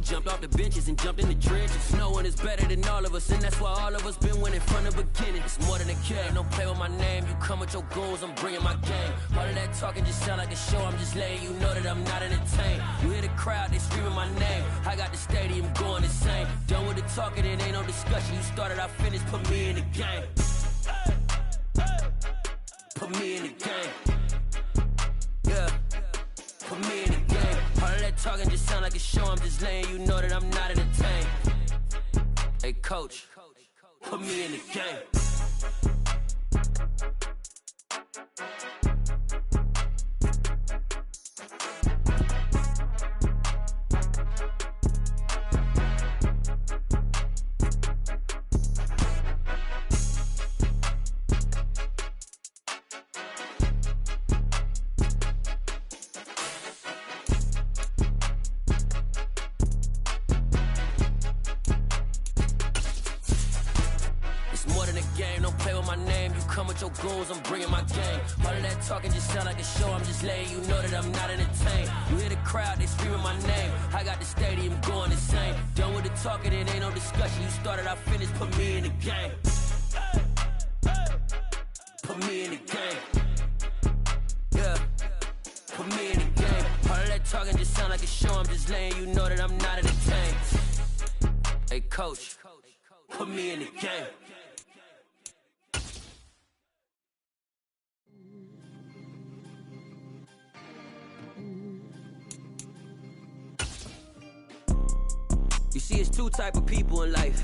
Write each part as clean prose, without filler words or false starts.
jumped off the benches and jumped in the trenches. No one is better than all of us, and that's why all of us been winning from the beginning. It's more than a game, don't play with my name. You come with your goons, I'm bringing my game. All of that talking just sound like a show, I'm just letting you know that I'm not entertained. You hear the crowd, they screaming my name. I got the stadium going insane. Done with the talking, it ain't no discussion. You started, I finished, put me in the game. Put me in the game. Yeah, put me in the game. All of that talking just sound like a show, I'm just letting you know that I'm not entertained. Hey coach, put me in the game. Goons, I'm bringing my game. All of that talking just sound like a show, I'm just letting you know that I'm not entertained. You hear the crowd, they screaming my name. I got the stadium going insane. Done with the talking, it ain't no discussion. You started, I finished, put me in the game. Put me in the game. Yeah, put me in the game. All of that talking just sound like a show, I'm just letting you know that I'm not entertained. Hey coach, put me in the game. You see, it's two type of people in life.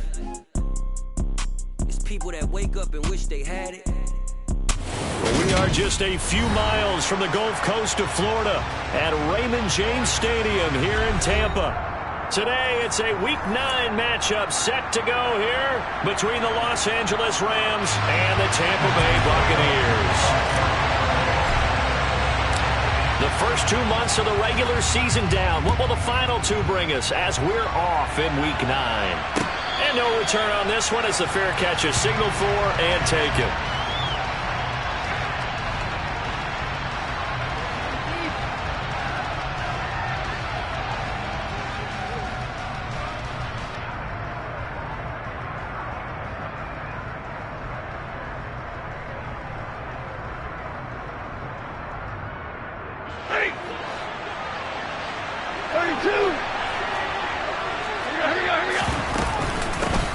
It's people that wake up and wish they had it. Well, we are just a few miles from the Gulf Coast of Florida at Raymond James Stadium here in Tampa. Today, it's a Week 9 matchup set to go here between the Los Angeles Rams and the Tampa Bay Buccaneers. The first 2 months of the regular season down. What will the final two bring us as we're off in Week 9? And no return on this one as the fair catch is signaled for and taken.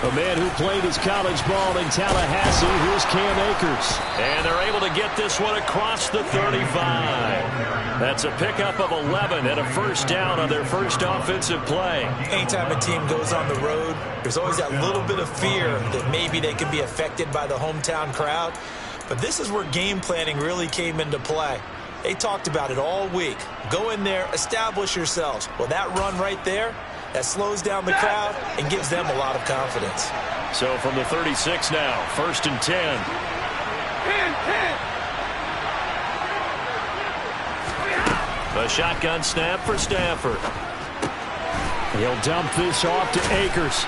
A man who played his college ball in Tallahassee, here's Cam Akers. And they're able to get this one across the 35. That's a pickup of 11 and a first down on their first offensive play. Anytime a team goes on the road, there's always that little bit of fear that maybe they could be affected by the hometown crowd. But this is where game planning really came into play. They talked about it all week. Go in there, establish yourselves. Well, that run right there, that slows down the crowd and gives them a lot of confidence. So from the 36 now, 1st and 10. 10. A shotgun snap for Stafford. He'll dump this off to Akers.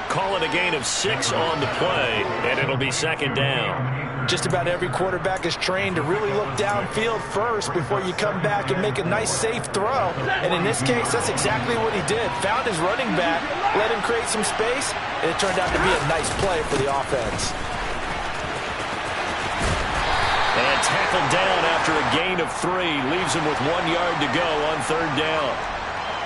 Call it a gain of 6 on the play, and it'll be 2nd down. Just about every quarterback is trained to really look downfield first before you come back and make a nice, safe throw. And in this case, that's exactly what he did. Found his running back, let him create some space, and it turned out to be a nice play for the offense. And tackled down after a gain of 3. Leaves him with 1 yard to go on 3rd down.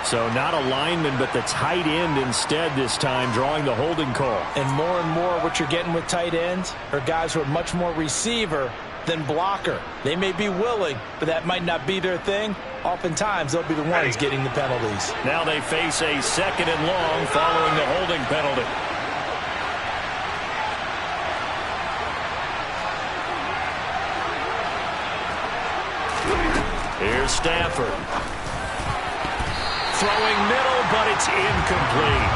So not a lineman, but the tight end instead this time, drawing the holding call. And more what you're getting with tight ends are guys who are much more receiver than blocker. They may be willing, but that might not be their thing. Oftentimes, they'll be the ones getting the penalties. Now they face a 2nd and long following the holding penalty. Here's Stafford. Throwing middle, but it's incomplete.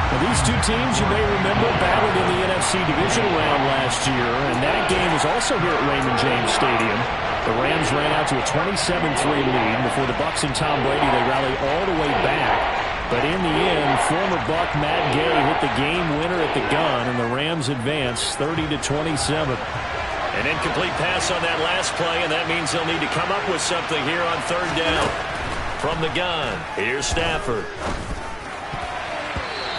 Well, these two teams, you may remember, battled in the NFC divisional round last year, and that game was also here at Raymond James Stadium. The Rams ran out to a 27-3 lead. Before the Bucs and Tom Brady, they rallied all the way back. But in the end, former Buck Matt Gay hit the game winner at the gun, and the Rams advanced 30-27. An incomplete pass on that last play, and that means they'll need to come up with something here on 3rd down. From the gun, here's Stafford.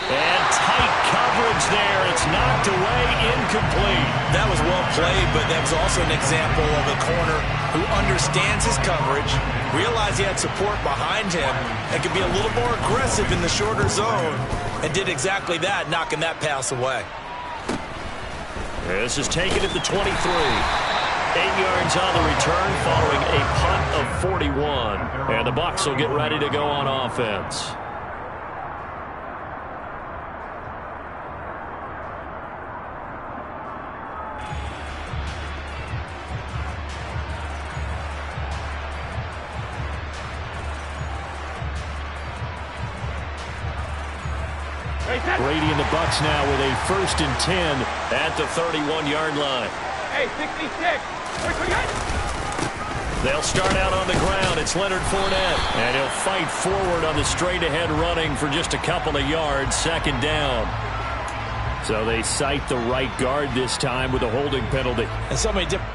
And tight coverage there. It's knocked away, incomplete. That was well played, but that was also an example of a corner who understands his coverage, realized he had support behind him, and could be a little more aggressive in the shorter zone, and did exactly that, knocking that pass away. This is taken at the 23. 8 yards on the return following a punt of 41. And the Bucs will get ready to go on offense. Brady and the Bucs now with a 1st and 10 at the 31-yard line. Hey, 66. They'll start out on the ground. It's Leonard Fournette. And he'll fight forward on the straight-ahead running for just a couple of yards. 2nd down. So they cite the right guard this time with a holding penalty. And so many different.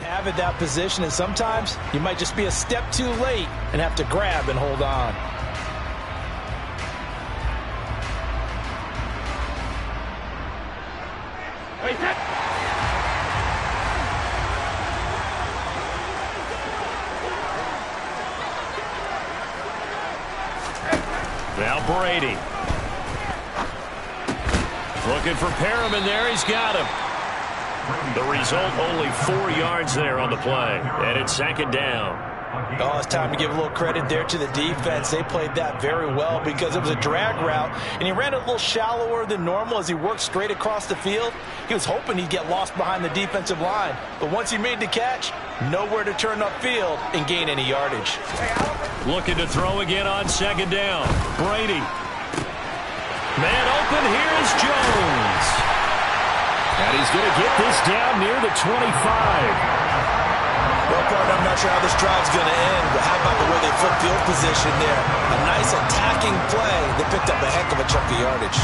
Have at that position, and sometimes you might just be a step too late and have to grab and hold on. Now Brady. Looking for Perriman there. He's got him. The result, only 4 yards there on the play. And it's 2nd down. Oh, it's time to give a little credit there to the defense. They played that very well because it was a drag route, and he ran it a little shallower than normal as he worked straight across the field. He was hoping he'd get lost behind the defensive line. But once he made the catch, nowhere to turn upfield and gain any yardage. Looking to throw again on 2nd down. Brady. Man open, here's Jones. And he's going to get this down near the 25. Well, partner, I'm not sure how this drive's going to end, but how about the way they flip field position there? A nice attacking play that picked up a heck of a chunk of yardage.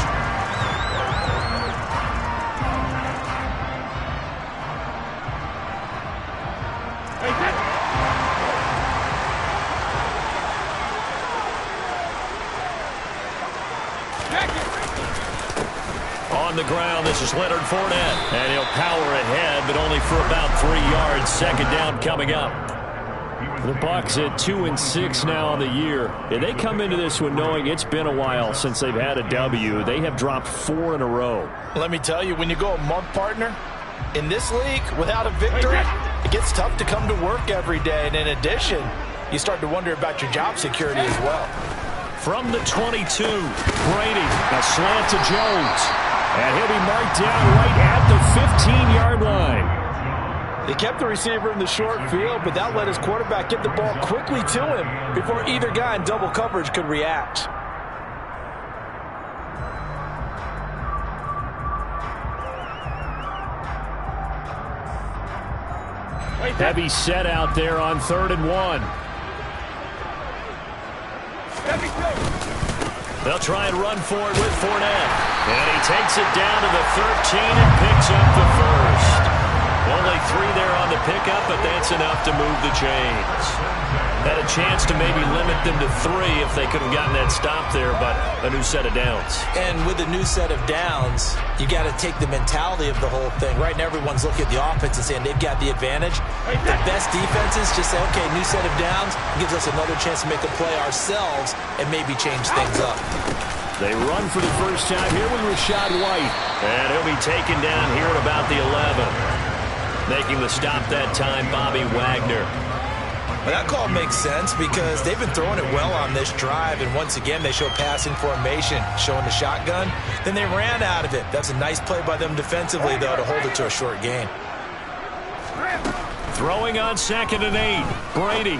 On the ground, this is Leonard Fournette. And he'll power ahead, but only for about 3 yards. 2nd down coming up. The Bucs at 2-6 now on the year. And they come into this one knowing it's been a while since they've had a W. They have dropped 4 in a row. Let me tell you, when you go a month, partner, in this league, without a victory, it gets tough to come to work every day. And in addition, you start to wonder about your job security as well. From the 22, Brady. A slant to Jones. And he'll be marked down right at the 15-yard line. They kept the receiver in the short field, but that let his quarterback get the ball quickly to him before either guy in double coverage could react. Heavy set out there on 3rd and 1. They'll try and run for it with Fournette. And he takes it down to the 13 and picks up the 1st. Only 3 there on the pickup, but that's enough to move the chains. Had a chance to maybe limit them to 3 if they could have gotten that stop there, but a new set of downs. And with a new set of downs, you got to take the mentality of the whole thing. Right now, everyone's looking at the offense and saying they've got the advantage. The best defenses just say, okay, new set of downs gives us another chance to make a play ourselves and maybe change things up. They run for the first time here with Rachaad White. And he'll be taken down here at about the 11. Making the stop that time, Bobby Wagner. Well, that call makes sense because they've been throwing it well on this drive, and once again they show passing formation, showing the shotgun. Then they ran out of it. That's a nice play by them defensively, though, to hold it to a short gain. Throwing on 2nd and 8, Brady.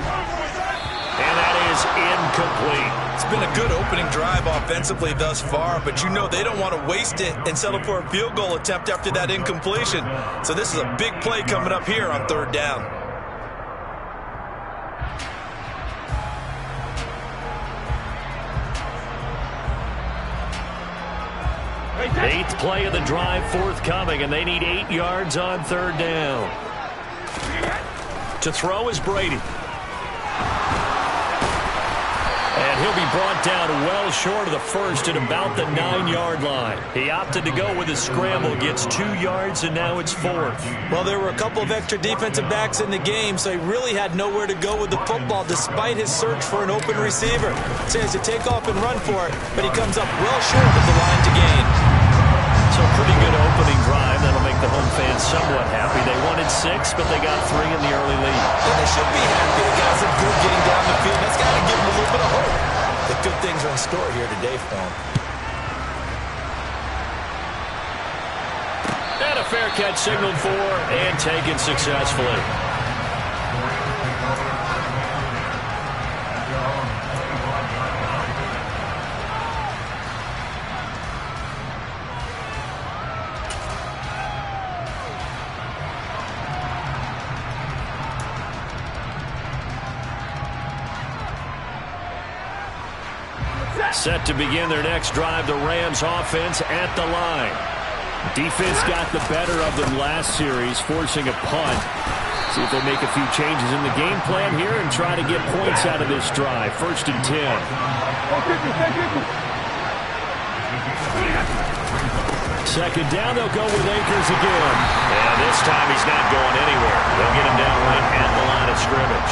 And that is incomplete. It's been a good opening drive offensively thus far, but you know they don't want to waste it and settle for a field goal attempt after that incompletion. So this is a big play coming up here on third down. Eighth play of the drive forthcoming, and they need 8 yards on third down. To throw is Brady. And he'll be brought down well short of the first at about the 9-yard line. He opted to go with a scramble, gets 2 yards, and now it's fourth. Well, there were a couple of extra defensive backs in the game, so he really had nowhere to go with the football despite his search for an open receiver. So he has to take off and run for it, but he comes up well short of the line to gain. So pretty good opening drive. That'll make the home fans somewhat happy. They wanted 6, but they got 3 in the early lead. And they should be happy. The guys are good getting down the field. That's got to give them a little bit of hope. The good things are in store here today for them. And a fair catch signaled for and taken successfully. Set to begin their next drive, the Rams offense at the line. Defense got the better of them last series, forcing a punt. See if they make a few changes in the game plan here and try to get points out of this drive. 1st and 10. Second down, they'll go with Akers again. And this time he's not going anywhere. They'll get him down right at the line of scrimmage.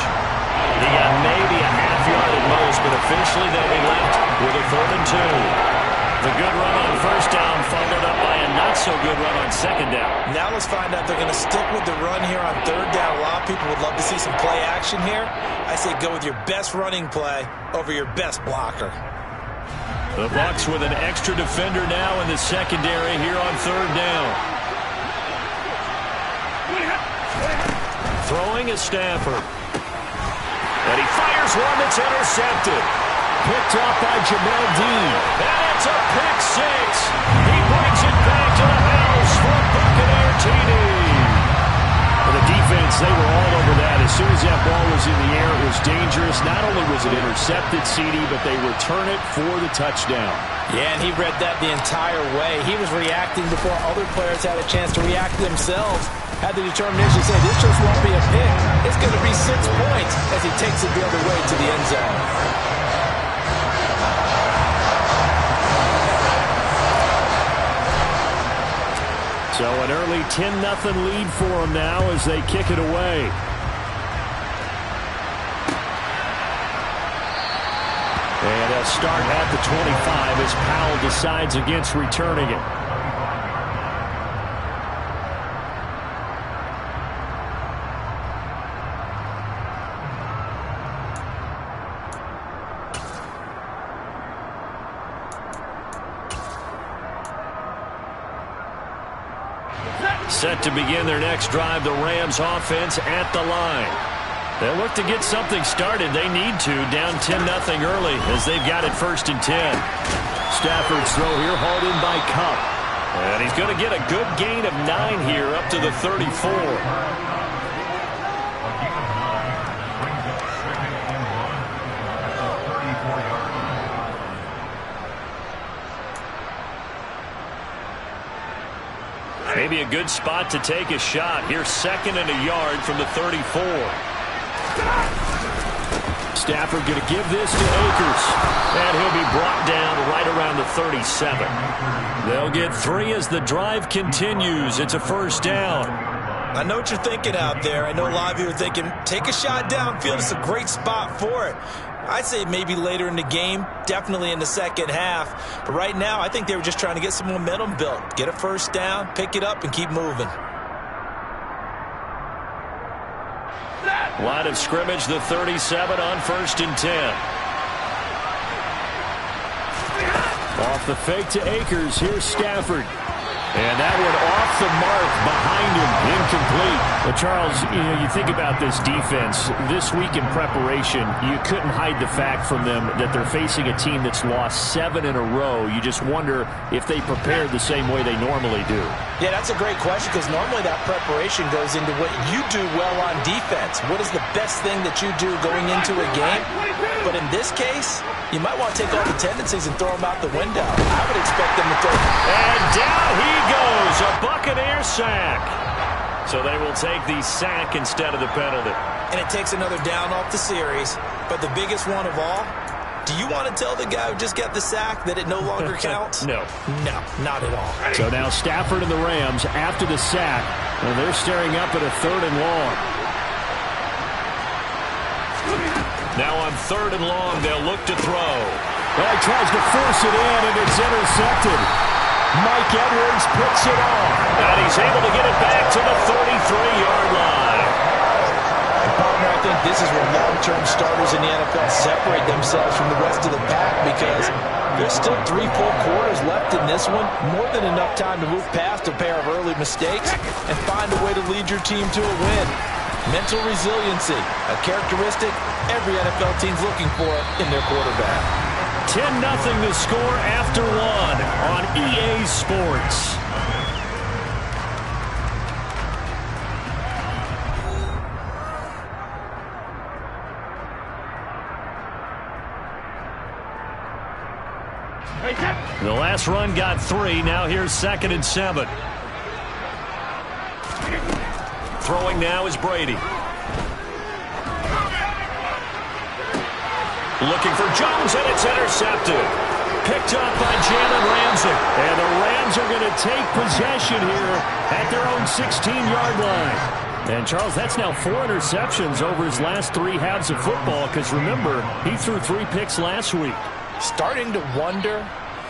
He got maybe a half yard at most, but officially they'll be left with a 3rd and 2. The good run on first down followed up by a not-so-good run on second down. Now let's find out if they're going to stick with the run here on third down. A lot of people would love to see some play action here. I say go with your best running play over your best blocker. The Bucs with an extra defender now in the secondary here on third down. Throwing is Stafford. And he fires one that's intercepted. Picked off by Jamel Dean. And it's a pick 6. He brings it back to the house for a Buccaneer TD. For the defense, they were all over that. As soon as that ball was in the air, it was dangerous. Not only was it intercepted, CD, but they return it for the touchdown. Yeah, and he read that the entire way. He was reacting before other players had a chance to react themselves. Had the determination to say, this just won't be a pick. It's going to be 6 points as he takes it the other way to the end zone. So an early 10-0 lead for them now as they kick it away. And they'll start at the 25 as Powell decides against returning it. Set to begin their next drive, the Rams offense at the line. They'll look to get something started. They need to, down 10-0 early as they've got it 1st and 10. Stafford's throw here hauled in by Cup. And he's going to get a good gain of 9 here up to the 34. Maybe a good spot to take a shot. Here's 2nd and a yard from the 34. Stafford going to give this to Akers. And he'll be brought down right around the 37. They'll get 3 as the drive continues. It's a 1st down. I know what you're thinking out there. I know a lot of you are thinking, take a shot downfield. It's a great spot for it. I'd say maybe later in the game, definitely in the second half. But right now, I think they were just trying to get some momentum built. Get a 1st down, pick it up, and keep moving. Line of scrimmage, the 37 on 1st and 10. Off the fake to Akers. Here's Stafford. And that one off the mark behind him, incomplete. But Charles, you think about this defense. This week in preparation, you couldn't hide the fact from them that they're facing a team that's lost 7 in a row. You just wonder if they prepared the same way they normally do. Yeah, that's a great question because normally that preparation goes into what you do well on defense. What is the best thing that you do going into a game? But in this case, you might want to take all the tendencies and throw them out the window. I would expect them to throw. And down he goes, a Buccaneer sack. So they will take the sack instead of the penalty. And it takes another down off the series. But the biggest one of all, do you want to tell the guy who just got the sack that it no longer counts? No. No, not at all. So now Stafford and the Rams after the sack. And they're staring up at a 3rd and long. Now on 3rd and long, they'll look to throw. Well, he tries to force it in, and it's intercepted. Mike Edwards puts it off. And he's able to get it back to the 33-yard line. I think this is where long-term starters in the NFL separate themselves from the rest of the pack because there's still 3 full quarters left in this one. More than enough time to move past a pair of early mistakes and find a way to lead your team to a win. Mental resiliency, a characteristic every NFL team's looking for in their quarterback. 10-0 the score after 1 on EA Sports. The last run got 3. Now here's 2nd and 7. Throwing now is Brady. Looking for Jones, and it's intercepted. Picked up by Jalen Ramsey. And the Rams are going to take possession here at their own 16-yard line. And, Charles, that's now 4 interceptions over his last 3 halves of football because, remember, he threw 3 picks last week. Starting to wonder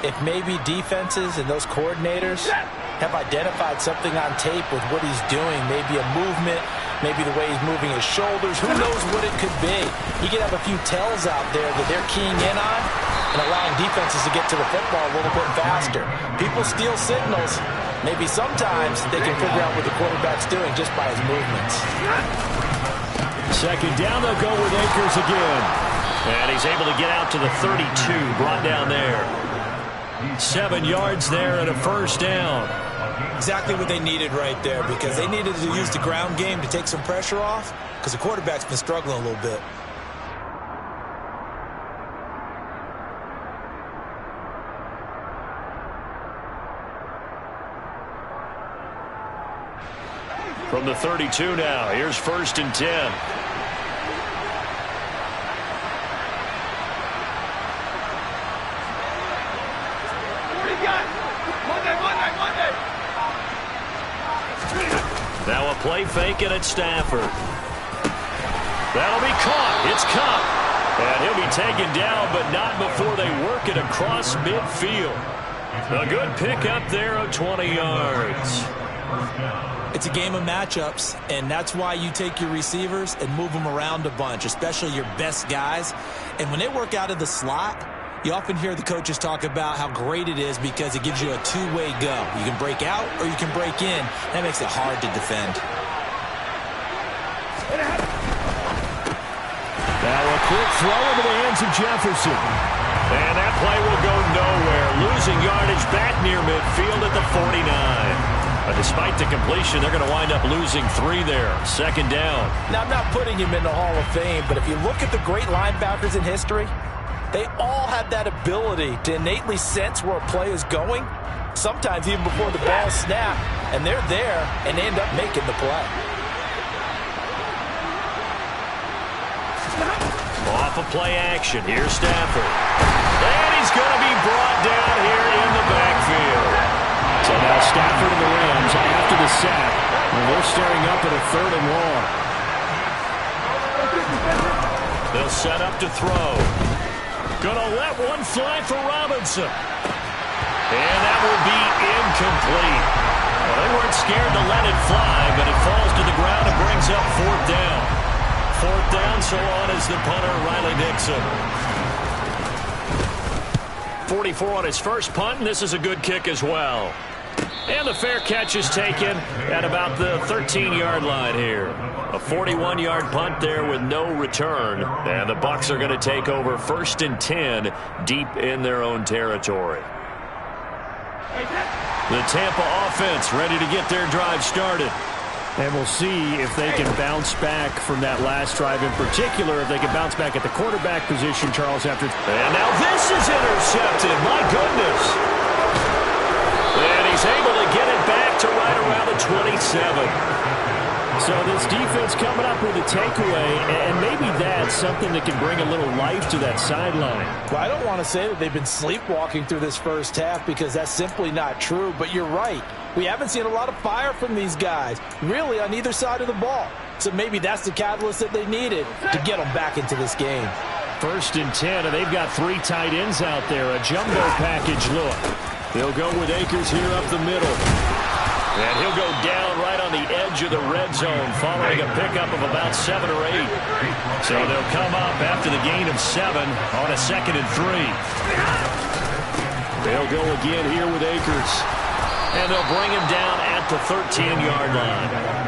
if maybe defenses and those coordinators have identified something on tape with what he's doing. Maybe a movement, maybe the way he's moving his shoulders. Who knows what it could be? He could have a few tells out there that they're keying in on and allowing defenses to get to the football a little bit faster. People steal signals. Maybe sometimes they can figure out what the quarterback's doing just by his movements. 2nd down, they'll go with Akers again. And he's able to get out to the 32, brought down there. 7 yards there and a 1st down. Exactly what they needed right there because they needed to use the ground game to take some pressure off because the quarterback's been struggling a little bit. From the 32 now, here's 1st and 10. Now a play fake and it's Stafford. That'll be caught. It's Cup. And he'll be taken down, but not before they work it across midfield. A good pickup there of 20 yards. It's a game of matchups, and that's why you take your receivers and move them around a bunch, especially your best guys. And when they work out of the slot, you often hear the coaches talk about how great it is because it gives you a two-way go. You can break out or you can break in. That makes it hard to defend. Now a quick throw into the hands of Jefferson. And that play will go nowhere. Losing yardage back near midfield at the 49. But despite the completion, they're going to wind up losing 3 there. 2nd down. Now, I'm not putting him in the Hall of Fame, but if you look at the great linebackers in history, they all have that ability to innately sense where a play is going, sometimes even before the ball snaps, and they're there, and they end up making the play. Off of play action. Here's Stafford. And he's going to be brought down here in the backfield. So now Stafford and the Rams after the sack, and they're staring up at a 3rd and long. They'll set up to throw. Gonna let one fly for Robinson. And that will be incomplete. Well, they weren't scared to let it fly, but it falls to the ground and brings up 4th down. 4th down, so on is the punter, Riley Dixon. 44 on his first punt, and this is a good kick as well. And the fair catch is taken at about the 13-yard line here. A 41-yard punt there with no return. And the Bucs are going to take over 1st and 10 deep in their own territory. The Tampa offense ready to get their drive started. And we'll see if they can bounce back from that last drive in particular, if they can bounce back at the quarterback position, Charles, after. And now this is intercepted. My goodness. And he's able to get it back to right around the 27. So this defense coming up with a takeaway, and maybe that's something that can bring a little life to that sideline. Well, I don't want to say that they've been sleepwalking through this first half because that's simply not true, but you're right. We haven't seen a lot of fire from these guys, really, on either side of the ball. So maybe that's the catalyst that they needed to get them back into this game. 1st and 10, and they've got 3 tight ends out there, a jumbo package look. They'll go with Akers here up the middle. And he'll go down right on the edge of the red zone following a pickup of about 7 or 8. So they'll come up after the gain of 7 on a 2nd and 3. They'll go again here with Akers. And they'll bring him down at the 13-yard line.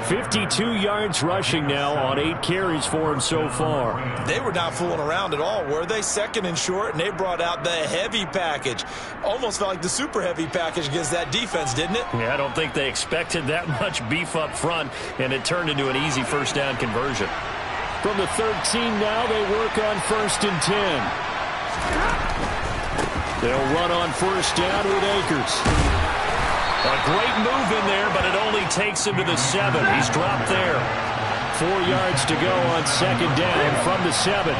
52 yards rushing now on 8 carries for him so far. They were not fooling around at all, were they? 2nd and short, and they brought out the heavy package. Almost felt like the super heavy package against that defense, didn't it? Yeah, I don't think they expected that much beef up front, and it turned into an easy 1st down conversion. From the 13 now, they work on 1st and 10. They'll run on 1st down with Akers. A great move in there, but it only takes him to the 7. He's dropped there. 4 yards to go on 2nd down from the 7.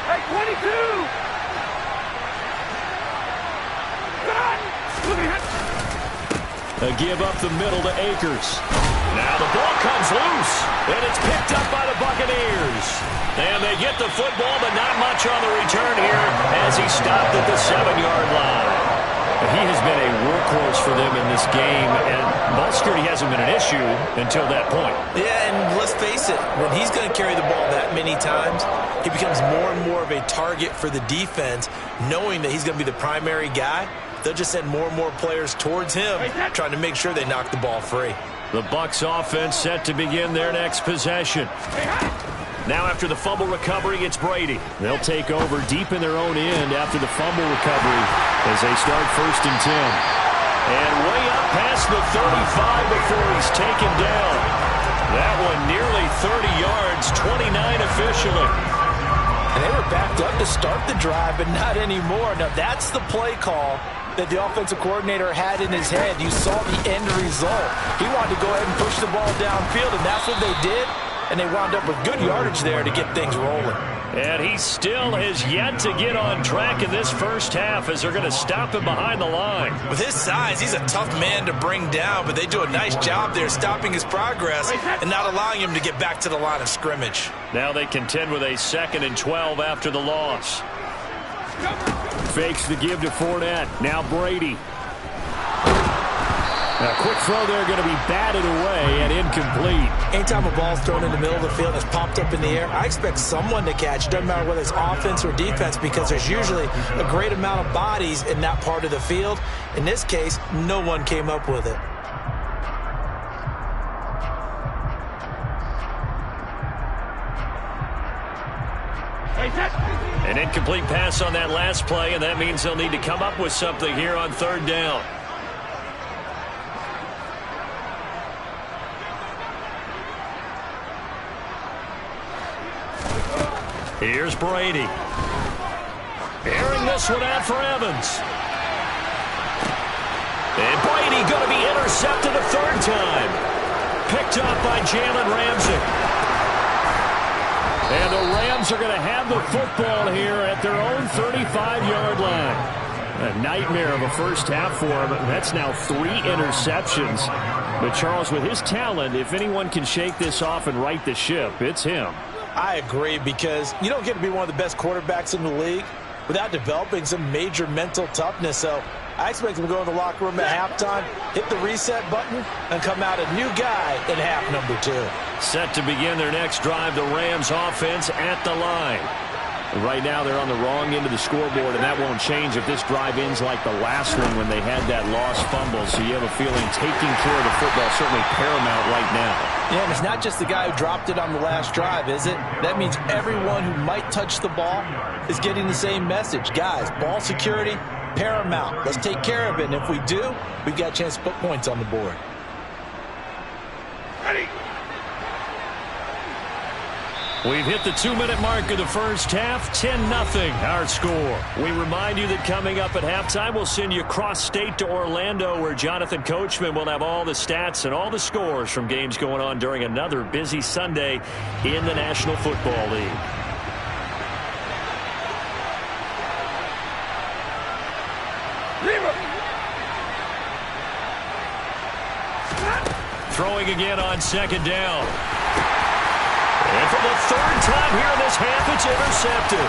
Hey, 22! A give up the middle to Akers. Now the ball comes loose, and it's picked up by the Buccaneers. And they get the football, but not much on the return here as he stopped at the 7-yard line. He has been a workhorse for them in this game, and ball security hasn't been an issue until that point. Yeah, and let's face it, when he's going to carry the ball that many times, he becomes more and more of a target for the defense, knowing that he's going to be the primary guy. They'll just send more and more players towards him, trying to make sure they knock the ball free. The Bucs offense set to begin their next possession. Now after the fumble recovery, it's Brady. They'll take over deep in their own end after the fumble recovery as they start 1st and 10. And way up past the 35 before he's taken down. That one nearly 30 yards, 29 officially. And they were backed up to start the drive, but not anymore. Now that's the play call that the offensive coordinator had in his head. You saw the end result. He wanted to go ahead and push the ball downfield, and that's what they did. And they wound up with good yardage there to get things rolling. And he still has yet to get on track in this first half as they're going to stop him behind the line. With his size, he's a tough man to bring down, but they do a nice job there stopping his progress and not allowing him to get back to the line of scrimmage. Now they contend with a 2nd and 12 after the loss. Fakes the give to Fournette. Now Brady. A quick throw there going to be batted away and incomplete. Anytime a ball's thrown in the middle of the field and it's popped up in the air, I expect someone to catch. It doesn't matter whether it's offense or defense because there's usually a great amount of bodies in that part of the field. In this case, no one came up with it. An incomplete pass on that last play, and that means they'll need to come up with something here on 3rd down. Here's Brady. Airing this one out for Evans. And Brady going to be intercepted a 3rd time. Picked up by Jalen Ramsey. And the Rams are going to have the football here at their own 35-yard line. A nightmare of a first half for him. That's now 3 interceptions. But Charles, with his talent, if anyone can shake this off and right the ship, it's him. I agree, because you don't get to be one of the best quarterbacks in the league without developing some major mental toughness. So I expect him to go in the locker room at halftime, hit the reset button, and come out a new guy in half number 2. Set to begin their next drive, the Rams offense at the line. Right now they're on the wrong end of the scoreboard, and that won't change if this drive ends like the last one when they had that lost fumble. So you have a feeling taking care of the football certainly paramount right now. Yeah, and it's not just the guy who dropped it on the last drive, is it? That means everyone who might touch the ball is getting the same message. Guys, ball security, paramount. Let's take care of it, and if we do, we've got a chance to put points on the board. Ready. We've hit the 2-minute mark of the first half, 10-0 our score. We remind you that coming up at halftime, we'll send you cross-state to Orlando, where Jonathan Coachman will have all the stats and all the scores from games going on during another busy Sunday in the National Football League. Throwing again on second down. And for the third time here in this half, it's intercepted.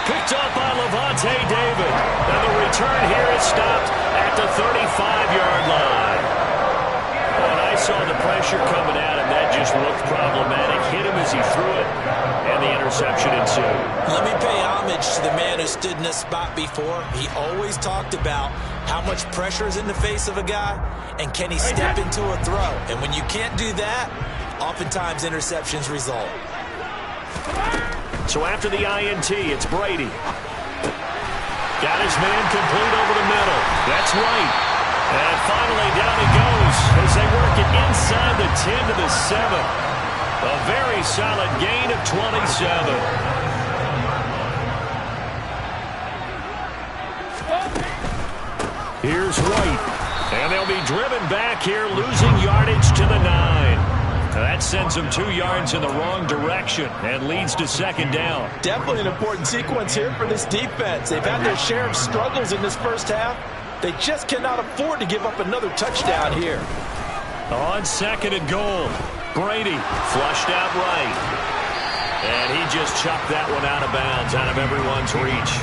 Picked up by Levante David. And the return here is stopped at the 35-yard line. When I saw the pressure coming at him, that just looked problematic. Hit him as he threw it, and the interception ensued. Let me pay homage to the man who stood in this spot before. He always talked about how much pressure is in the face of a guy, and can he step into a throw. And when you can't do that, oftentimes interceptions result. So after the INT, it's Brady. Got his man complete over the middle. That's right. And finally down he goes as they work it inside the 10 to the 7. A very solid gain of 27. Here's White. And they'll be driven back here, losing yardage to the 9. That sends them 2 yards in the wrong direction and leads to second down. Definitely an important sequence here for this defense. They've had their share of struggles in this first half. They just cannot afford to give up another touchdown here. On second and goal, Brady flushed out right. And he just chucked that one out of bounds, out of everyone's reach.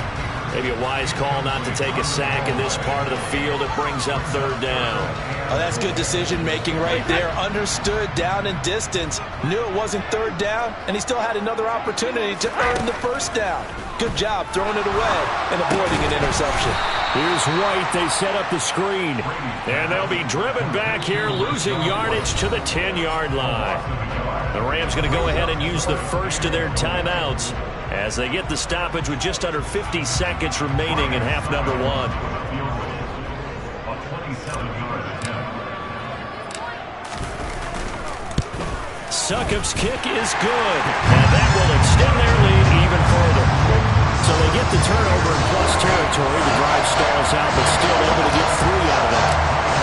Maybe a wise call not to take a sack in this part of the field. It brings up third down. Oh, that's good decision-making right there. Understood down and distance. Knew it wasn't third down, and he still had another opportunity to earn the first down. Good job throwing it away and avoiding an interception. Here's White. They set up the screen. And they'll be driven back here, losing yardage to the 10-yard line. The Rams going to go ahead and use the first of their timeouts as they get the stoppage with just under 50 seconds remaining in half number 1. Succop's kick is good, and that will extend their lead even further. So they get the turnover in plus territory. The drive stalls out, but still able to get 3 out of that.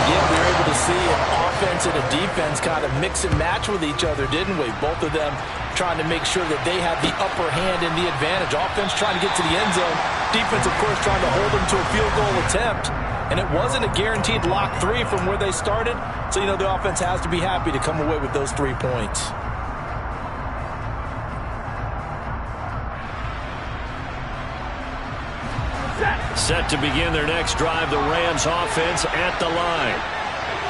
Yeah, we were able to see an offense and a defense kind of mix and match with each other, didn't we? Both of them trying to make sure that they have the upper hand and the advantage. Offense trying to get to the end zone. Defense, of course, trying to hold them to a field goal attempt. And it wasn't a guaranteed lock 3 from where they started. So, you know, the offense has to be happy to come away with those 3 points. Set to begin their next drive, the Rams offense at the line.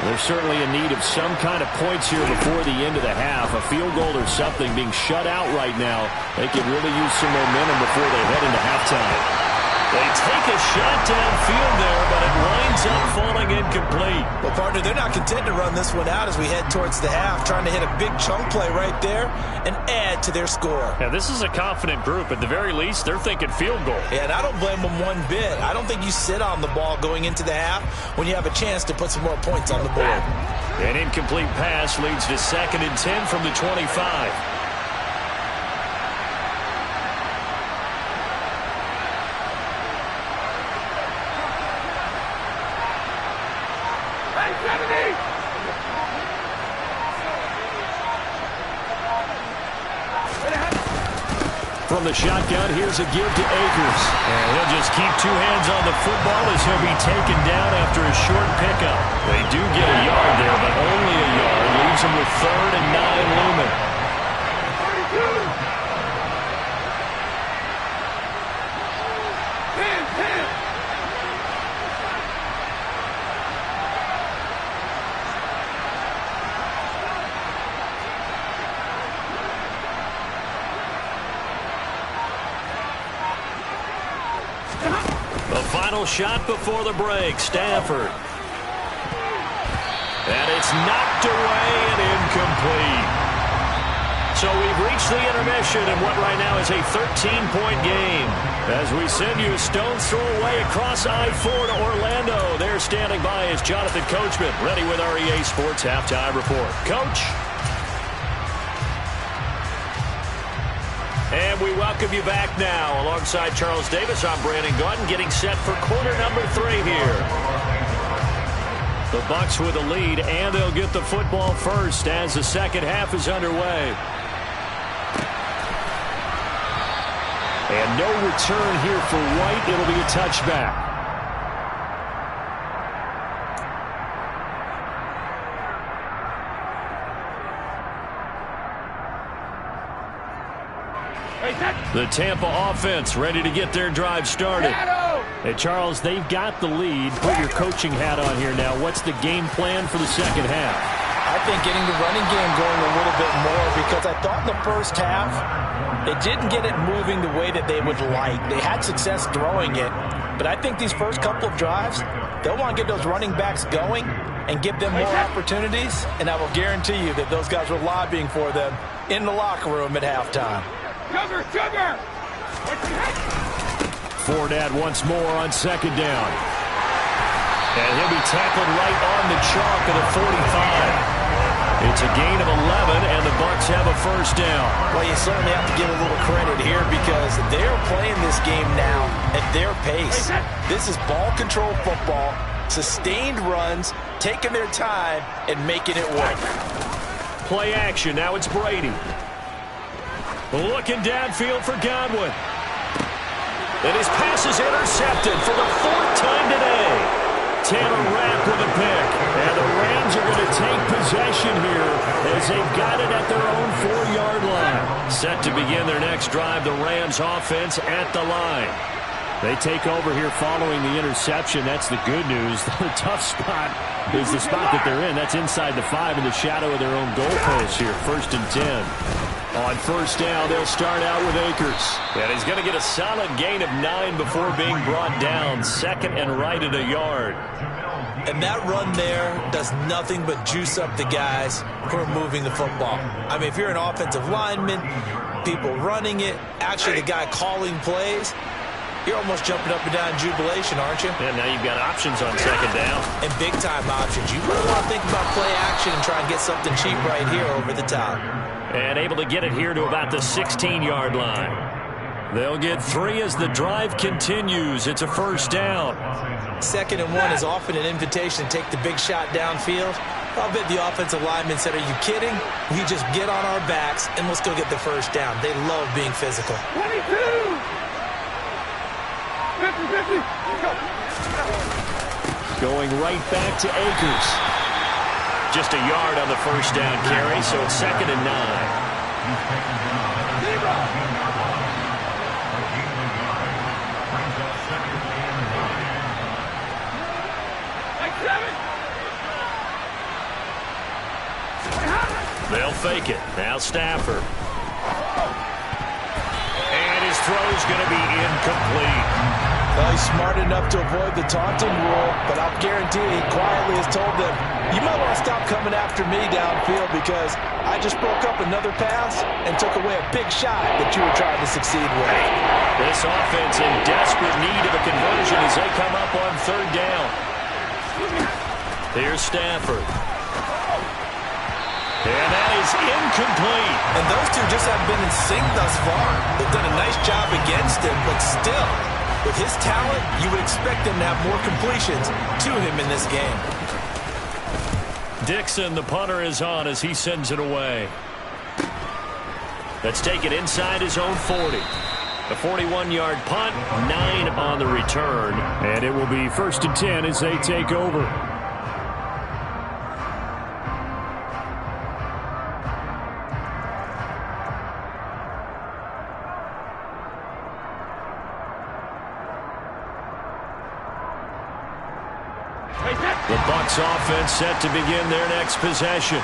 They're certainly in need of some kind of points here before the end of the half. A field goal or something being shut out right now. They could really use some momentum before they head into halftime. They take a shot downfield there, but it winds up falling incomplete. Well, partner, they're not content to run this one out as we head towards the half, trying to hit a big chunk play right there and add to their score. Yeah, this is a confident group. At the very least, they're thinking field goal. Yeah, and I don't blame them one bit. I don't think you sit on the ball going into the half when you have a chance to put some more points on the board. An incomplete pass leads to second and 10 from the 25. From the shotgun, here's a give to Akers. And he'll just keep 2 hands on the football as he'll be taken down after a short pickup. They do get a yard there, but only a yard. Leaves them with 3rd and 9 looming. 10. final shot before the break. Stafford. And it's knocked away and incomplete. So we've reached the intermission in what right now is a 13-point game. As we send you a stone's throw away across I-4 to Orlando. There standing by is Jonathan Coachman, ready with our EA Sports Halftime Report. Coach. And we welcome you back now. Alongside Charles Davis, I'm Brandon Gaudin, getting set for quarter number 3 here. The Bucs with a lead, and they'll get the football first as the second half is underway. And no return here for White. It'll be a touchback. The Tampa offense ready to get their drive started. Hey, Charles, they've got the lead. Put your coaching hat on here now. What's the game plan for the second half? I think getting the running game going a little bit more, because I thought in the first half they didn't get it moving the way that they would like. They had success throwing it, but I think these first couple of drives, they'll want to get those running backs going and give them more opportunities, and I will guarantee you that those guys were lobbying for them in the locker room at halftime. Cover! Fournette once more on second down. And he'll be tackled right on the chalk at the 45. It's a gain of 11, and the Bucs have a first down. Well, you certainly have to give a little credit here because they're playing this game now at their pace. This is ball control football, sustained runs, taking their time, and making it work. Play action. Now it's Brady. Looking downfield for Godwin. And his pass is intercepted for the 4th time today. Taylor Rapp with a pick. And the Rams are going to take possession here as they've got it at their own 4-yard line. Set to begin their next drive, the Rams offense at the line. They take over here following the interception. That's the good news. The tough spot is the spot that they're in. That's inside the 5 in the shadow of their own goalpost here. 1st and 10. On first down, they'll start out with Akers. And he's going to get a solid gain of 9 before being brought down. 2nd and right at a yard. And that run there does nothing but juice up the guys who are moving the football. I mean, if you're an offensive lineman, people running it, actually the guy calling plays, you're almost jumping up and down in jubilation, aren't you? And now you've got options on second down. And big-time options. You really want to think about play action and try and get something cheap right here over the top. And able to get it here to about the 16-yard line. They'll get 3 as the drive continues. It's a first down. 2nd and 1 is often an invitation to take the big shot downfield. I'll bet the offensive lineman said, are you kidding? We just get on our backs and let's go get the first down. They love being physical. 22! 50-50. Going right back to Akers. Just a yard on the first down carry, so it's 2nd and 9. They'll fake it. Now Stafford. And his throw's going to be incomplete. Well, he's smart enough to avoid the taunting rule, but I'll guarantee he quietly has told them, you might want to stop coming after me downfield because I just broke up another pass and took away a big shot that you were trying to succeed with. This offense in desperate need of a conversion as they come up on 3rd down. Here's Stafford. And that is incomplete. And those two just haven't been in sync thus far. They've done a nice job against him, but still, with his talent, you would expect him to have more completions to him in this game. Dixon, the punter, is on as he sends it away. Let's take it inside his own 40. A 41-yard punt, 9 on the return. And it will be 1st and 10 as they take over. The Bucs offense set to begin their next possession.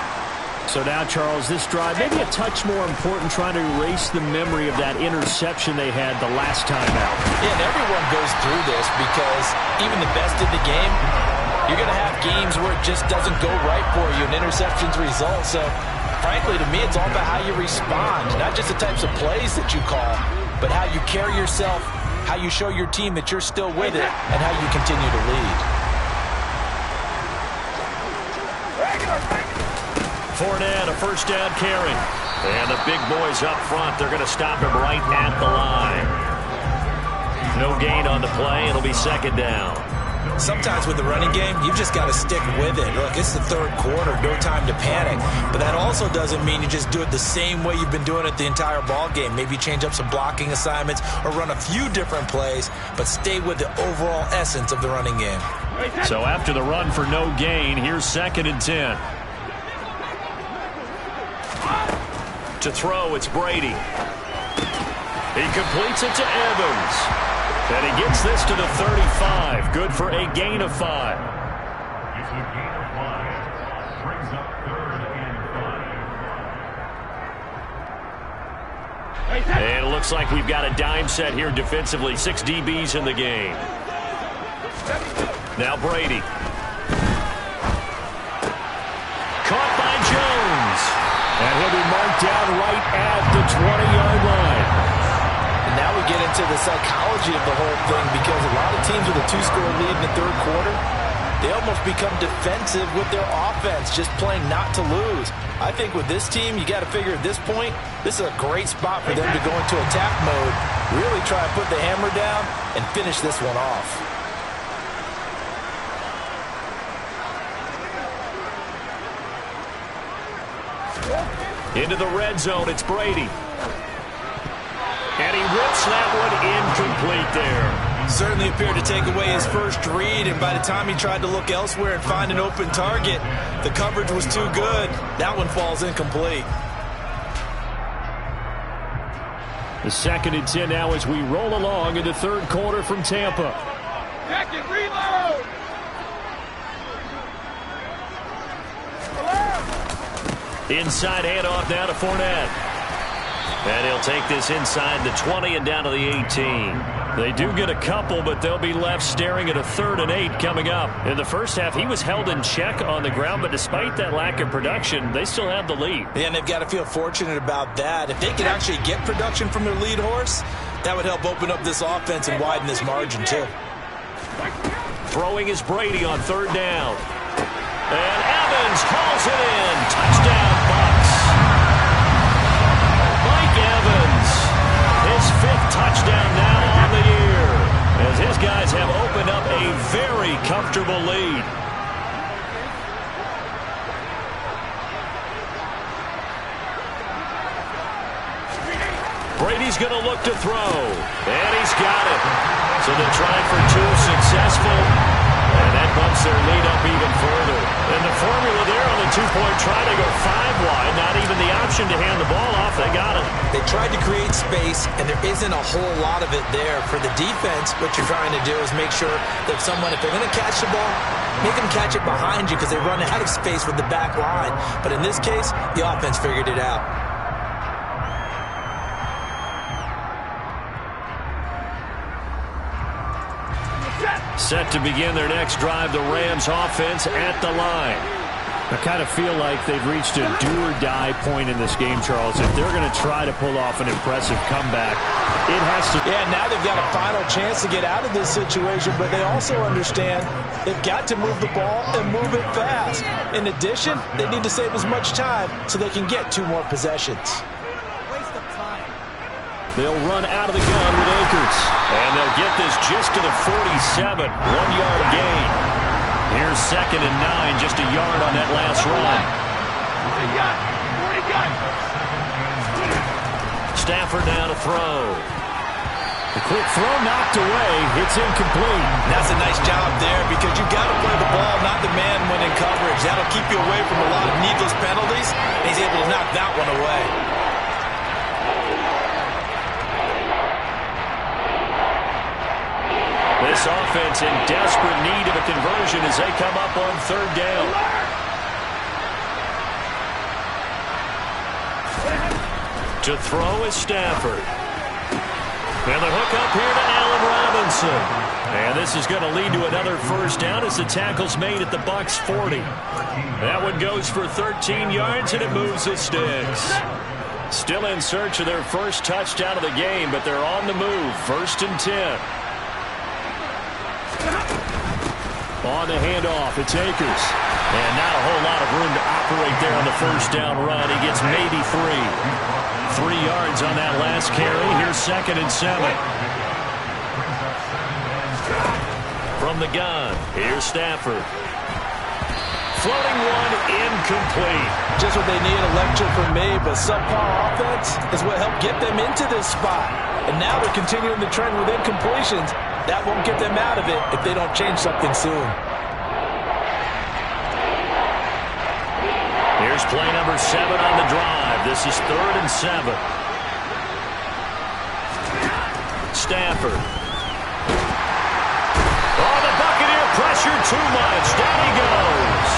So now, Charles, this drive, maybe a touch more important, trying to erase the memory of that interception they had the last time out. Yeah, and everyone goes through this because even the best in the game, you're going to have games where it just doesn't go right for you, and interceptions result. So, frankly, to me, it's all about how you respond, not just the types of plays that you call, but how you carry yourself, how you show your team that you're still with it, and how you continue to lead. Fournette, a first down carry. And the big boys up front, they're going to stop him right at the line. No gain on the play. It'll be second down. Sometimes with the running game, you've just got to stick with it. Look, it's the third quarter, no time to panic. But that also doesn't mean you just do it the same way you've been doing it the entire ball game. Maybe change up some blocking assignments or run a few different plays, but stay with the overall essence of the running game. So after the run for no gain, here's 2nd and 10. To throw, it's Brady. He completes it to Evans. And he gets this to the 35. Good for a gain of 5. It's a gain of 5. Brings up 3rd and 5. And it looks like we've got a dime set here defensively. 6 DBs in the game. Now Brady. Caught by Jones. And he'll be marked down right at the 20-yard line. And now we get into the psychology of the whole thing, because a lot of teams with a 2-score lead in the third quarter, they almost become defensive with their offense, just playing not to lose. I think with this team, you got to figure at this point, this is a great spot for them to go into attack mode, really try and put the hammer down and finish this one off. Into the red zone, it's Brady. And he rips that one incomplete there. Certainly appeared to take away his first read, and by the time he tried to look elsewhere and find an open target, the coverage was too good. That one falls incomplete. The 2nd and 10 now as we roll along in the third quarter from Tampa. Check it, reload! Inside handoff now to Fournette. And he'll take this inside the 20 and down to the 18. They do get a couple, but they'll be left staring at a 3rd and 8 coming up. In the first half, he was held in check on the ground, but despite that lack of production, they still have the lead. Yeah, and they've got to feel fortunate about that. If they can actually get production from their lead horse, that would help open up this offense and widen this margin too. Throwing is Brady on 3rd down. And Evans hauls it in. Touchdown, Bucs. Mike Evans, his 5th touchdown now on the year, as his guys have opened up a very comfortable lead. Brady's going to look to throw, and he's got it. So they're trying for 2 successful, and that bumps their lead up even further. And the formula there on the 2-point try to go 5 wide, not even the option to hand the ball off. They got it. They tried to create space, and there isn't a whole lot of it there. For the defense, what you're trying to do is make sure that someone, if they're going to catch the ball, make them catch it behind you, because they run out of space with the back line. But in this case, the offense figured it out. Set to begin their next drive, the Rams offense at the line. I kind of feel like they've reached a do-or-die point in this game, Charles. If they're going to try to pull off an impressive comeback, it has to... Yeah, now they've got a final chance to get out of this situation, but they also understand they've got to move the ball and move it fast. In addition, they need to save as much time so they can get 2 more possessions. They'll run out of the gun with Akers. And they'll get this just to the 47, 1-yard gain. Here's 2nd and 9, just a yard on that last run. Stafford now to throw. The quick throw knocked away. It's incomplete. That's a nice job there, because you've got to play the ball, not the man when in coverage. That'll keep you away from a lot of needless penalties. And he's able to knock that one away. This offense in desperate need of a conversion as they come up on 3rd down. To throw is Stafford. And the hook up here to Allen Robinson. And this is going to lead to another first down as the tackle's made at the Bucs 40. That one goes for 13 yards, and it moves the sticks. Still in search of their first touchdown of the game, but they're on the move. 1st and 10. On the handoff, it's Akers. And not a whole lot of room to operate there on the first down run. He gets maybe 3. 3 yards on that last carry. Here's 2nd and 7. From the gun, here's Stafford. Floating one, incomplete. Just what they need, a lecture from me, but subpar offense is what helped get them into this spot. And now they're continuing the trend with incompletions. That won't get them out of it if they don't change something soon. Here's play number 7 on the drive. This is 3rd and 7. Stafford. Oh, the Buccaneer pressure too much. Down he goes.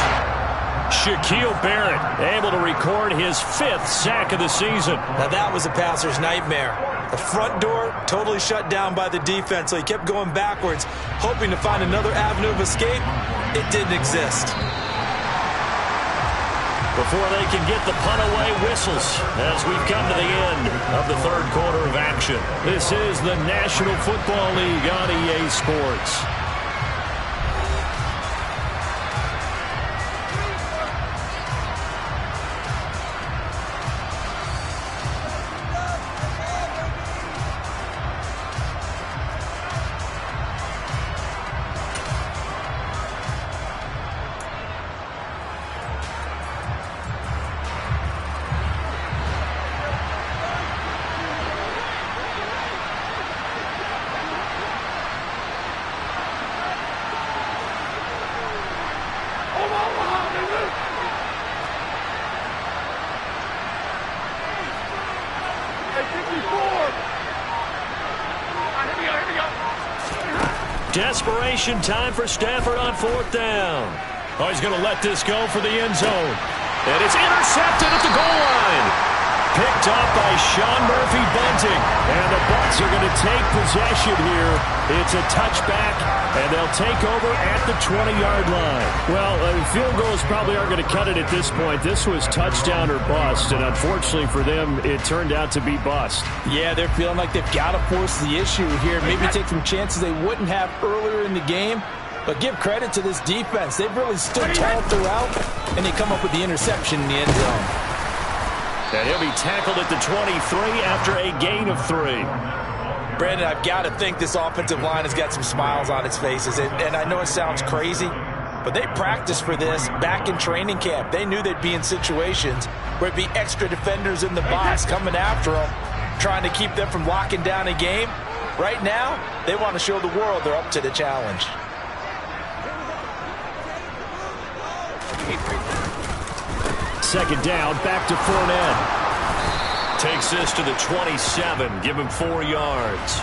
Shaquille Barrett able to record his 5th sack of the season. Now that was a passer's nightmare. The front door totally shut down by the defense, so he kept going backwards, hoping to find another avenue of escape. It didn't exist. Before they can get the punt away, whistles as we've come to the end of the 3rd quarter of action. This is the National Football League on EA Sports. Desperation time for Stafford on 4th down. Oh, he's going to let this go for the end zone. And it's intercepted at the goal line. Picked up by Sean Murphy-Bunting. And the Bucs are going to take possession here. It's a touchback, and they'll take over at the 20-yard line. Well, field goals probably aren't going to cut it at this point. This was touchdown or bust, and unfortunately for them, it turned out to be bust. Yeah, they're feeling like they've got to force the issue here. Maybe take some chances they wouldn't have earlier in the game. But give credit to this defense. They've really stood tall throughout, and they come up with the interception in the end zone. And he'll be tackled at the 23 after a gain of 3. Brandon, I've got to think this offensive line has got some smiles on its faces. And I know it sounds crazy, but they practiced for this back in training camp. They knew they'd be in situations where it'd be extra defenders in the box coming after them, trying to keep them from locking down a game. Right now, they want to show the world they're up to the challenge. Second down, back to Fournette. Takes this to the 27, give him 4 yards.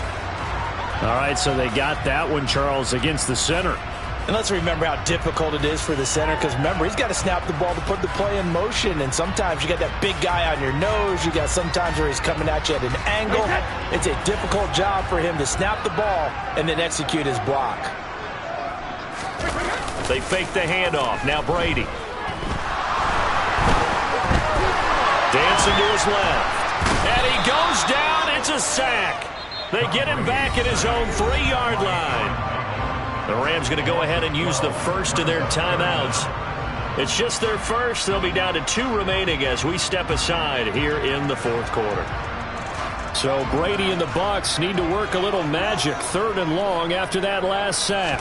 All right, so they got that one, Charles, against the center. And let's remember how difficult it is for the center, because remember, he's got to snap the ball to put the play in motion, and sometimes you got that big guy on your nose. You got sometimes where he's coming at you at an angle. It's a difficult job for him to snap the ball and then execute his block. They fake the handoff. Now Brady. Dancing to his left. And he goes down. It's a sack. They get him back at his own 3-yard line. The Rams going to go ahead and use the first of their timeouts. It's just their first. They'll be down to 2 remaining as we step aside here in the 4th quarter. So Brady and the Bucs need to work a little magic. 3rd and long after that last sack.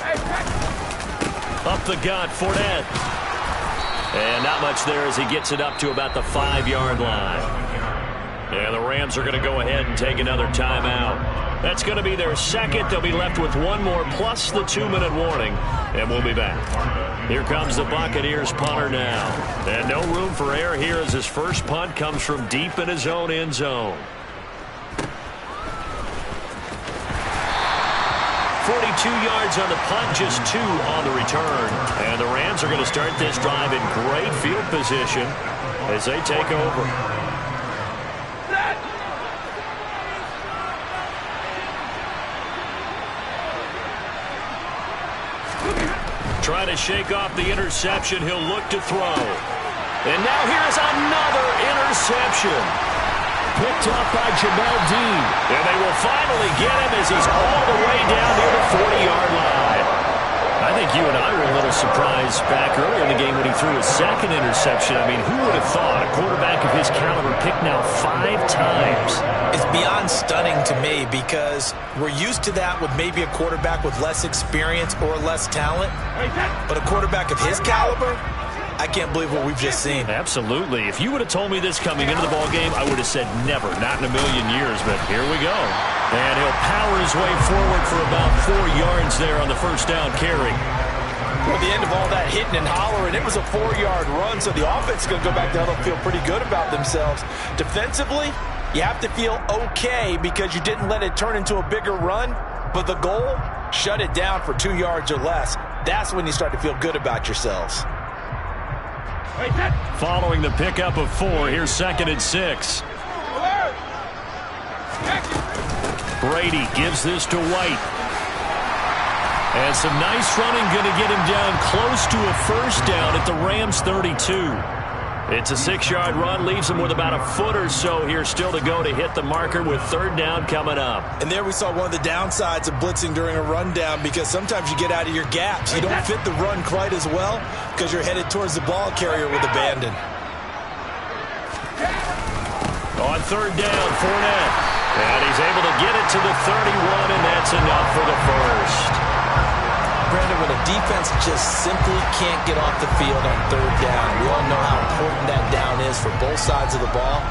Up the gut, Fournette. And not much there as he gets it up to about the 5-yard line. And the Rams are going to go ahead and take another timeout. That's going to be their second. They'll be left with 1 more plus the 2-minute warning. And we'll be back. Here comes the Buccaneers punter now. And no room for error here as his first punt comes from deep in his own end zone. 42 yards on the punt, just 2 on the return. And the Rams are going to start this drive in great field position as they take over. Trying to shake off the interception. He'll look to throw. And now here's another interception. Picked up by Jamel Dean. And they will finally get him as he's all the way down near the 40-yard line. I think you and I were a little surprised back earlier in the game when he threw his second interception. I mean, who would have thought a quarterback of his caliber picked now 5 times? It's beyond stunning to me because we're used to that with maybe a quarterback with less experience or less talent. But a quarterback of his caliber, I can't believe what we've just seen. Absolutely. If you would have told me this coming into the ballgame, I would have said never, not in a million years, but here we go. And he'll power his way forward for about 4 yards there on the first down carry. Well, the end of all that hitting and hollering, it was a 4-yard run, so the offense is going to go back down and feel pretty good about themselves. Defensively, you have to feel okay because you didn't let it turn into a bigger run, but the goal, shut it down for 2 yards or less. That's when you start to feel good about yourselves. Following the pickup of 4, here's 2nd and 6. Brady gives this to White. And some nice running going to get him down close to a first down at the Rams 32. It's a 6-yard run, leaves him with about a foot or so here still to go to hit the marker with 3rd down coming up. And there we saw one of the downsides of blitzing during a rundown because sometimes you get out of your gaps. You don't fit the run quite as well because you're headed towards the ball carrier with abandon. On 3rd down, Fournette. And he's able to get it to the 31, and that's enough for the first. Brandon, when a defense just simply can't get off the field on 3rd down, we all know how important that down is for both sides of the ball.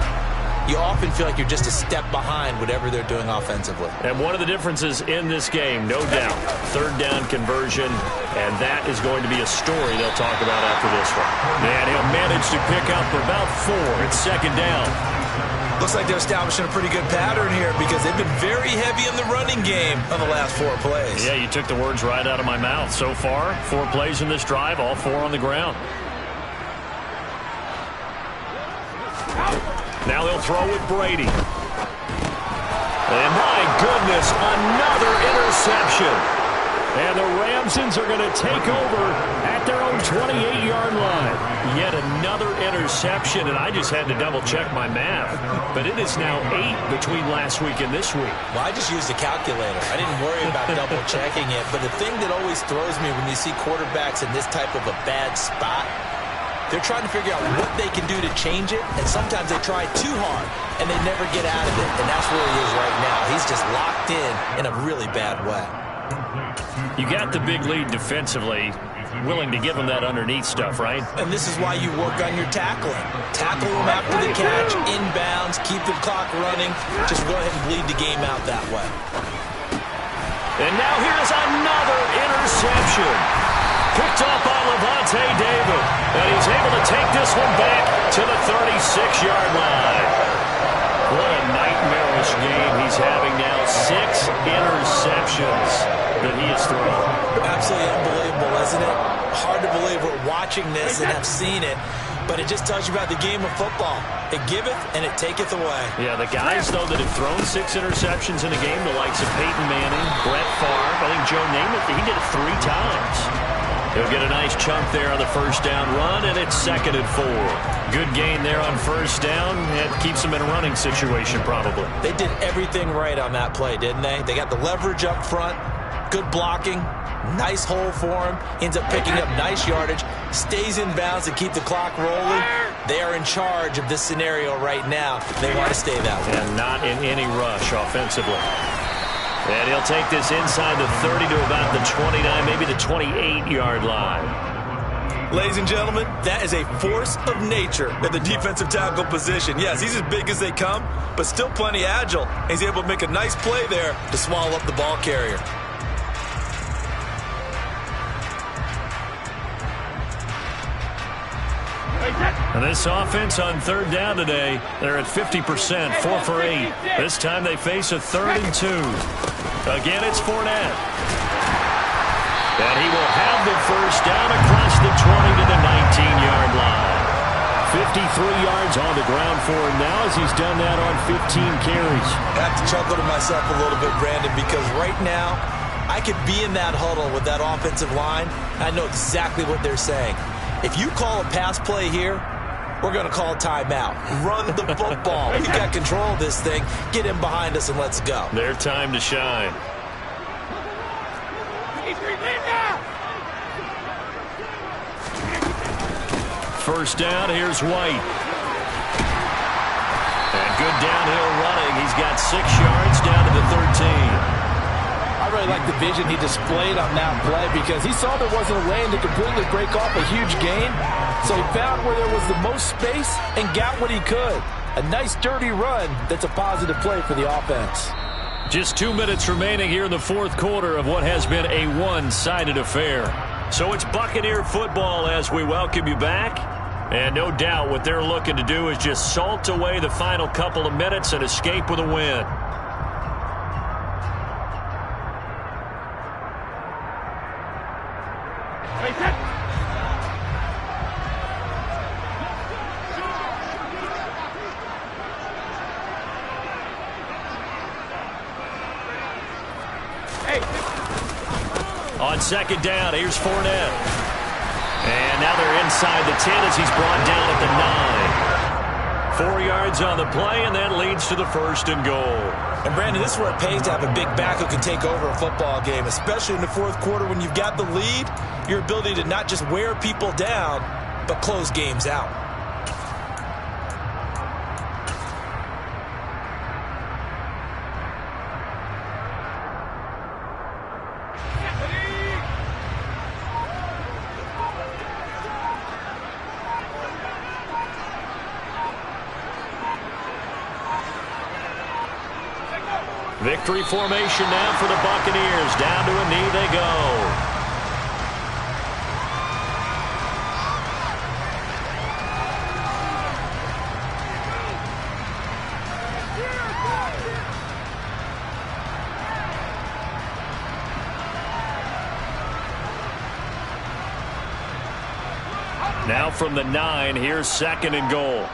You often feel like you're just a step behind whatever they're doing offensively. And one of the differences in this game, no doubt, 3rd down conversion, and that is going to be a story they'll talk about after this one. And he'll manage to pick up for about 4. It's 2nd down. Looks like they're establishing a pretty good pattern here because they've been very heavy in the running game on the last 4 plays. Yeah, you took the words right out of my mouth. So far, 4 plays in this drive, all 4 on the ground. Now they'll throw with Brady. And my goodness, another interception. And the Ramsons are going to take over at their own 28-yard line. Yet another interception, and I just had to double-check my math. But it is now 8 between last week and this week. Well, I just used a calculator. I didn't worry about double-checking it. But the thing that always throws me when you see quarterbacks in this type of a bad spot, they're trying to figure out what they can do to change it, and sometimes they try too hard, and they never get out of it. And that's where he is right now. He's just locked in a really bad way. You got the big lead defensively, willing to give him that underneath stuff, right? And this is why you work on your tackling. Tackle him after the catch, inbounds, keep the clock running. Just go ahead and bleed the game out that way. And now here's another interception. Picked up by Levante David. And he's able to take this one back to the 36-yard line. What a nightmarish game he's having now. 6 interceptions that he has thrown. Absolutely unbelievable, isn't it? Hard to believe we're watching this and have seen it, but it just tells you about the game of football. It giveth and it taketh away. Yeah, the guys, though, that have thrown 6 interceptions in a game, the likes of Peyton Manning, Brett Favre, I think Joe Namath, he did it 3 times. He'll get a nice chunk there on the first down run, and it's 2nd and 4. Good gain there on first down. It keeps them in a running situation, probably. They did everything right on that play, didn't they? They got the leverage up front, good blocking, nice hole for him, ends up picking up nice yardage, stays in bounds to keep the clock rolling. They are in charge of this scenario right now. They want to stay that way. And not in any rush offensively. And he'll take this inside the 30 to about the 29, maybe the 28-yard line. Ladies and gentlemen, that is a force of nature at the defensive tackle position. Yes, he's as big as they come, but still plenty agile. He's able to make a nice play there to swallow up the ball carrier. And this offense on 3rd down today, they're at 50%, 4 for 8. This time they face a 3rd and 2. Again, it's Fournette. And he will have the first down across the 20 to the 19-yard line. 53 yards on the ground for him now as he's done that on 15 carries. I have to chuckle to myself a little bit, Brandon, because right now I could be in that huddle with that offensive line. I know exactly what they're saying. If you call a pass play here, we're going to call timeout. Run the football. We've got control of this thing. Get in behind us and let's go. Their time to shine. First down, here's White. And good downhill running. He's got 6 yards down to the 13. I really like the vision he displayed on that play because he saw there wasn't a lane to completely break off a huge gain. So he found where there was the most space and got what he could. A nice dirty run that's a positive play for the offense. Just 2 minutes remaining here in the fourth quarter of what has been a one-sided affair. So it's Buccaneer football as we welcome you back. And no doubt what they're looking to do is just salt away the final couple of minutes and escape with a win. On second down, here's Fournette. And now they're inside the 10 as he's brought down at the 9. 4 yards on the play, and that leads to the first and goal. And, Brandon, this is where it pays to have a big back who can take over a football game, especially in the fourth quarter when you've got the lead, your ability to not just wear people down, but close games out. Victory formation now for the Buccaneers. Down to a knee they go. Now from the 9, here's second and goal.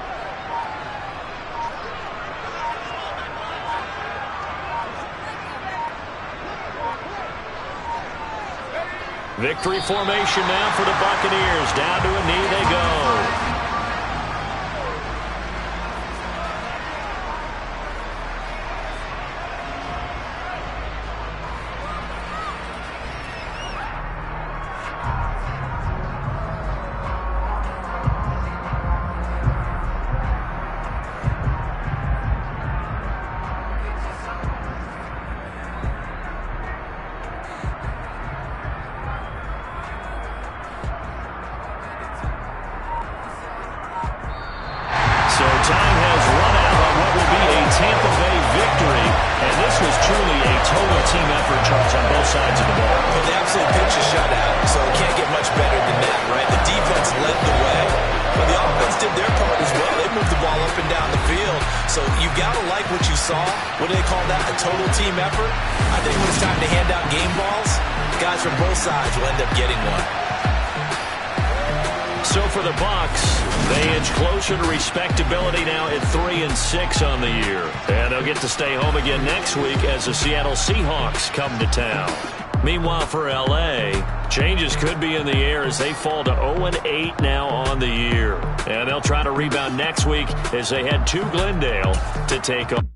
Victory formation now for the Buccaneers. Down to a knee they go. Time has run out on what will be a Tampa Bay victory, and this was truly a total team effort, Charles, on both sides of the ball. Well, they absolutely pitched a shutout, so it can't get much better than that, right? The defense led the way, but the offense did their part as well. They moved the ball up and down the field, so you've got to like what you saw. What do they call that? A total team effort? I think when it's time to hand out game balls, guys from both sides will end up getting one. So for the Bucs, they inch closer to respectability now at 3-6 on the year. And they'll get to stay home again next week as the Seattle Seahawks come to town. Meanwhile for L.A., changes could be in the air as they fall to 0-8 now on the year. And they'll try to rebound next week as they head to Glendale to take on.